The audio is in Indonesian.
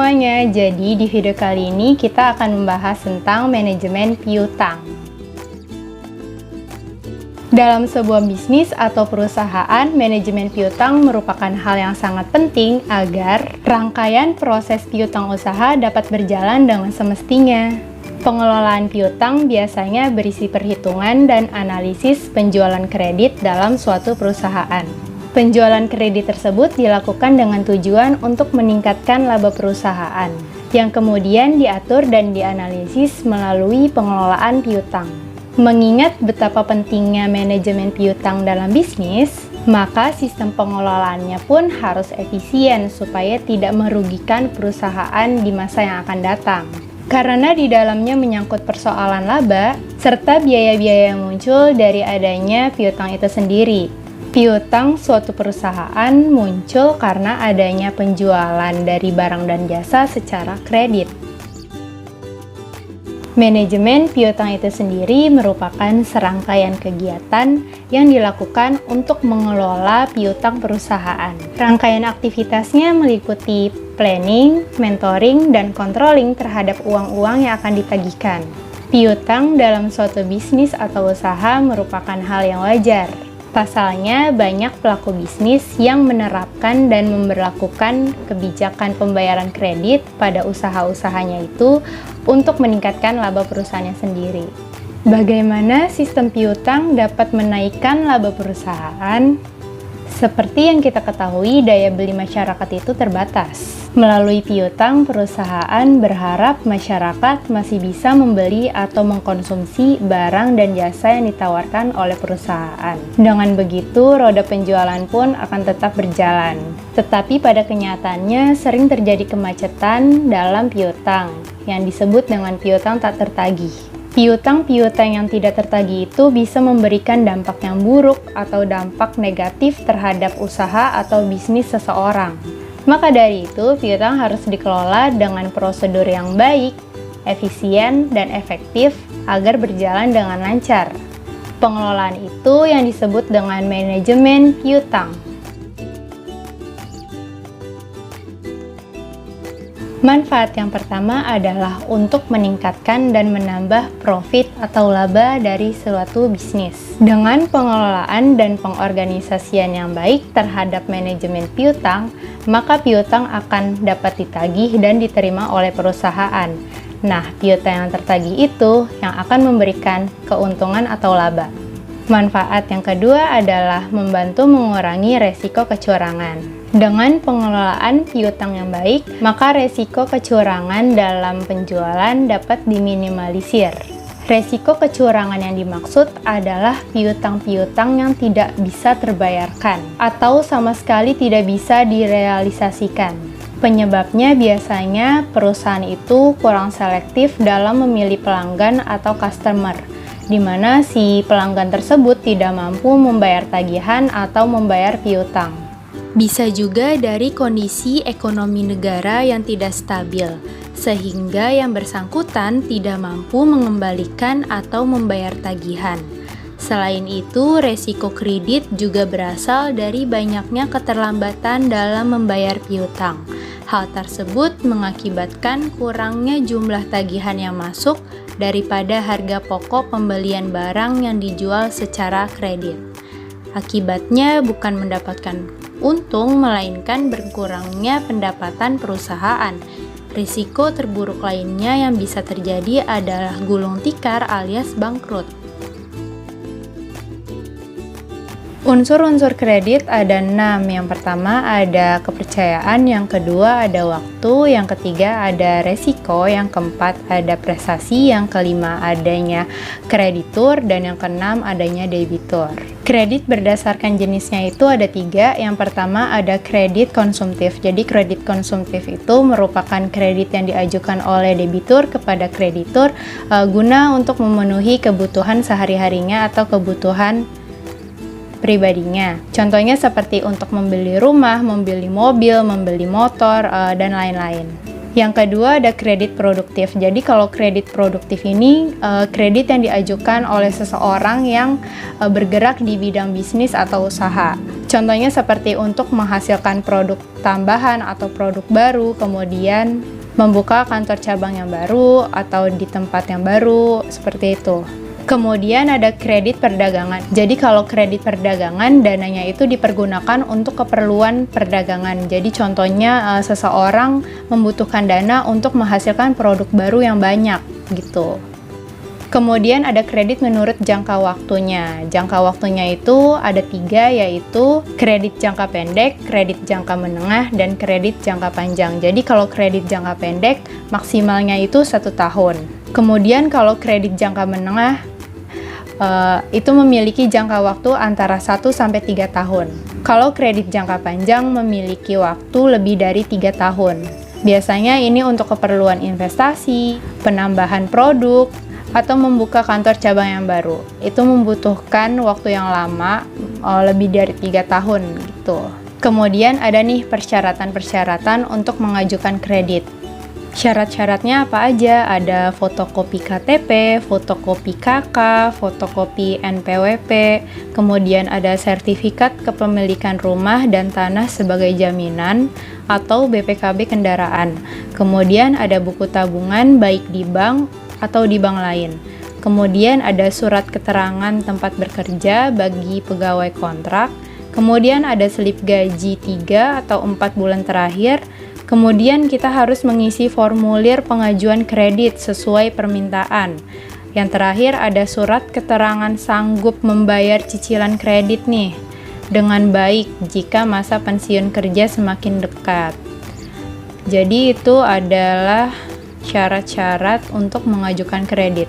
semuanya, jadi di video kali ini kita akan membahas tentang manajemen piutang. Dalam sebuah bisnis atau perusahaan, manajemen piutang merupakan hal yang sangat penting agar rangkaian proses piutang usaha dapat berjalan dengan semestinya. Pengelolaan piutang biasanya berisi perhitungan dan analisis penjualan kredit dalam suatu perusahaan. Penjualan kredit tersebut dilakukan dengan tujuan untuk meningkatkan laba perusahaan, yang kemudian diatur dan dianalisis melalui pengelolaan piutang. Mengingat betapa pentingnya manajemen piutang dalam bisnis, maka sistem pengelolaannya pun harus efisien supaya tidak merugikan perusahaan di masa yang akan datang. Karena di dalamnya menyangkut persoalan laba, serta biaya-biaya yang muncul dari adanya piutang itu sendiri. Piutang suatu perusahaan muncul karena adanya penjualan dari barang dan jasa secara kredit. Manajemen piutang itu sendiri merupakan serangkaian kegiatan yang dilakukan untuk mengelola piutang perusahaan. Rangkaian aktivitasnya meliputi planning, mentoring, dan controlling terhadap uang-uang yang akan ditagihkan. Piutang dalam suatu bisnis atau usaha merupakan hal yang wajar. Pasalnya, banyak pelaku bisnis yang menerapkan dan memberlakukan kebijakan pembayaran kredit pada usaha-usahanya itu untuk meningkatkan laba perusahaannya sendiri. Bagaimana sistem piutang dapat menaikkan laba perusahaan? Seperti yang kita ketahui, daya beli masyarakat itu terbatas. Melalui piutang, perusahaan berharap masyarakat masih bisa membeli atau mengkonsumsi barang dan jasa yang ditawarkan oleh perusahaan. Dengan begitu, roda penjualan pun akan tetap berjalan. Tetapi pada kenyataannya sering terjadi kemacetan dalam piutang, yang disebut dengan piutang tak tertagih. Piutang-piutang yang tidak tertagih itu bisa memberikan dampak yang buruk atau dampak negatif terhadap usaha atau bisnis seseorang. Maka dari itu, piutang harus dikelola dengan prosedur yang baik, efisien, dan efektif agar berjalan dengan lancar. Pengelolaan itu yang disebut dengan manajemen piutang. Manfaat yang pertama adalah untuk meningkatkan dan menambah profit atau laba dari suatu bisnis. Dengan pengelolaan dan pengorganisasian yang baik terhadap manajemen piutang, maka piutang akan dapat ditagih dan diterima oleh perusahaan. Nah, piutang yang tertagih itu yang akan memberikan keuntungan atau laba. Manfaat yang kedua adalah membantu mengurangi resiko kecurangan. Dengan pengelolaan piutang yang baik, maka resiko kecurangan dalam penjualan dapat diminimalisir. Resiko kecurangan yang dimaksud adalah piutang-piutang yang tidak bisa terbayarkan atau sama sekali tidak bisa direalisasikan. Penyebabnya biasanya perusahaan itu kurang selektif dalam memilih pelanggan atau customer, di mana si pelanggan tersebut tidak mampu membayar tagihan atau membayar piutang. Bisa juga dari kondisi ekonomi negara yang tidak stabil, sehingga yang bersangkutan tidak mampu mengembalikan atau membayar tagihan. Selain itu, resiko kredit juga berasal dari banyaknya keterlambatan dalam membayar piutang. Hal tersebut mengakibatkan kurangnya jumlah tagihan yang masuk daripada harga pokok pembelian barang yang dijual secara kredit. Akibatnya bukan mendapatkan untung, melainkan berkurangnya pendapatan perusahaan. Risiko terburuk lainnya yang bisa terjadi adalah gulung tikar alias bangkrut. Unsur-unsur kredit ada 6. Yang pertama ada kepercayaan, yang kedua ada waktu, yang ketiga ada resiko, yang keempat ada prestasi, yang kelima adanya kreditur, dan yang keenam adanya debitur. Kredit berdasarkan jenisnya itu ada 3. Yang pertama ada kredit konsumtif. Jadi kredit konsumtif itu merupakan kredit yang diajukan oleh debitur kepada kreditur guna untuk memenuhi kebutuhan sehari-harinya atau kebutuhan pribadinya. Contohnya seperti untuk membeli rumah, membeli mobil, membeli motor, dan lain-lain. Yang kedua ada kredit produktif. Jadi kalau kredit produktif ini kredit yang diajukan oleh seseorang yang bergerak di bidang bisnis atau usaha. Contohnya seperti untuk menghasilkan produk tambahan atau produk baru, kemudian membuka kantor cabang yang baru atau di tempat yang baru, seperti itu. Kemudian ada kredit perdagangan. Jadi kalau kredit perdagangan, dananya itu dipergunakan untuk keperluan perdagangan. Jadi contohnya seseorang membutuhkan dana untuk menghasilkan produk baru yang banyak gitu. Kemudian ada kredit menurut jangka waktunya. Jangka waktunya itu ada 3, yaitu kredit jangka pendek, kredit jangka menengah, dan kredit jangka panjang. Jadi kalau kredit jangka pendek, maksimalnya itu 1 tahun. Kemudian kalau kredit jangka menengah, itu memiliki jangka waktu antara 1-3 tahun. Kalau kredit jangka panjang memiliki waktu lebih dari 3 tahun. Biasanya ini untuk keperluan investasi, penambahan produk, atau membuka kantor cabang yang baru. Itu membutuhkan waktu yang lama, lebih dari 3 tahun gitu. Kemudian ada nih persyaratan-persyaratan untuk mengajukan kredit. Syarat-syaratnya apa aja? Ada fotokopi KTP, fotokopi KK, fotokopi NPWP, kemudian ada sertifikat kepemilikan rumah dan tanah sebagai jaminan atau BPKB kendaraan. Kemudian ada buku tabungan baik di bank atau di bank lain. Kemudian ada surat keterangan tempat bekerja bagi pegawai kontrak. Kemudian ada slip gaji 3 atau 4 bulan terakhir. Kemudian kita harus mengisi formulir pengajuan kredit sesuai permintaan. Yang terakhir ada surat keterangan sanggup membayar cicilan kredit nih dengan baik jika masa pensiun kerja semakin dekat. Jadi itu adalah syarat-syarat untuk mengajukan kredit.